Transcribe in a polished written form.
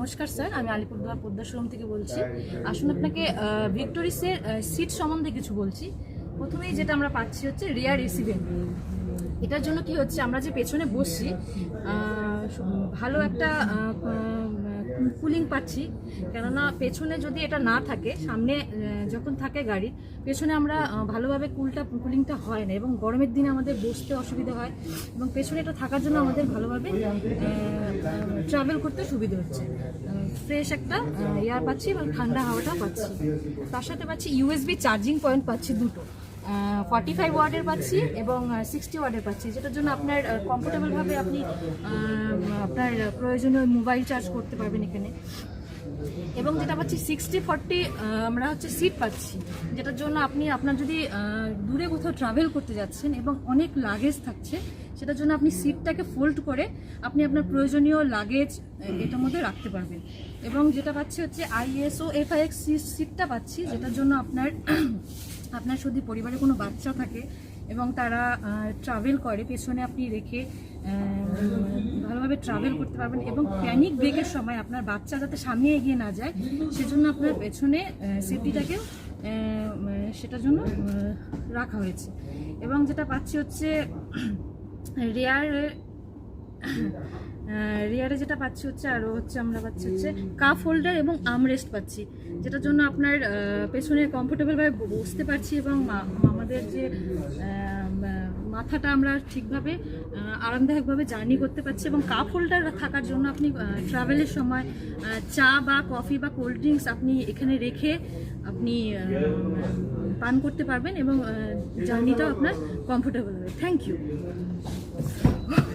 নমস্কার স্যার, আমি আলিপুরদুয়ার পদ্মা শোরুম থেকে বলছি। আসুন আপনাকে ভিক্টোরিসের সিট সম্বন্ধে কিছু বলছি। প্রথমেই যেটা আমরা পাচ্ছি হচ্ছে রিয়ার এসি ভেন্ট। এটার জন্য কি হচ্ছে, আমরা যে পেছনে বসছি ভালো একটা কুলিং পাচ্ছি, কেননা পেছনে যদি এটা না থাকে, সামনে যখন থাকে গাড়ি পেছনে আমরা ভালোভাবে কুলিংটা হয় না, এবং গরমের দিনে আমাদের বসতে অসুবিধা হয়, এবং পেছনে এটা থাকার জন্য আমাদের ভালোভাবে ট্রাভেল করতে সুবিধা হচ্ছে। ফ্রেশ একটা এয়ার পাচ্ছি এবং ঠান্ডা হাওয়াটা পাচ্ছি। তার সাথে পাচ্ছি ইউএসবি চার্জিং পয়েন্ট পাচ্ছি দুটো, 45 ওয়াটের পাচ্ছি এবং 60 ওয়াটের পাচ্ছি, যেটার জন্য আপনার কমফোর্টেবলভাবে আপনি আপনার প্রয়োজনীয় মোবাইল চার্জ করতে পারবেন এখানে। এবং যেটা পাচ্ছি 60-40 আমরা হচ্ছে সিট পাচ্ছি, যেটার জন্য আপনি আপনার যদি দূরে কোথাও ট্রাভেল করতে যাচ্ছেন এবং অনেক লাগেজ থাকছে, সেটার জন্য আপনি সিটটাকে ফোল্ড করে আপনি আপনার প্রয়োজনীয় লাগেজ এটার মধ্যে রাখতে পারবেন। এবং যেটা পাচ্ছি হচ্ছে ISO FIX সিটটা পাচ্ছি, যেটার জন্য আপনার যদি পরিবারে কোনো বাচ্চা থাকে এবং তারা ট্রাভেল করে, পেছনে আপনি রেখে ভালোভাবে ট্রাভেল করতে পারবেন। এবং প্যানিক ব্রেকের সময় আপনার বাচ্চা যাতে সামনে এগিয়ে না যায়, সেজন্য আপনার পেছনে সেফটিটাকেও সেটার জন্য রাখা হয়েছে। এবং যেটা পাচ্ছি হচ্ছে রিয়ারে যেটা পাচ্ছি হচ্ছে আরও হচ্ছে আমরা পাচ্ছি হচ্ছে কাপ হোল্ডার এবং আর্মরেস্ট পাচ্ছি, যেটার জন্য আপনার পেছনে কমফোর্টেবলভাবে বসতে পারছি, এবং আমাদের যে মাথাটা আমরা ঠিকভাবে আরামদায়কভাবে জার্নি করতে পারছি। এবং কাপ হোল্ডার থাকার জন্য আপনি ট্রাভেলের সময় চা বা কফি বা কোল্ড ড্রিঙ্কস আপনি এখানে রেখে আপনি পান করতে পারবেন, এবং জার্নিটাও আপনার কমফোর্টেবল হবে। Thank you.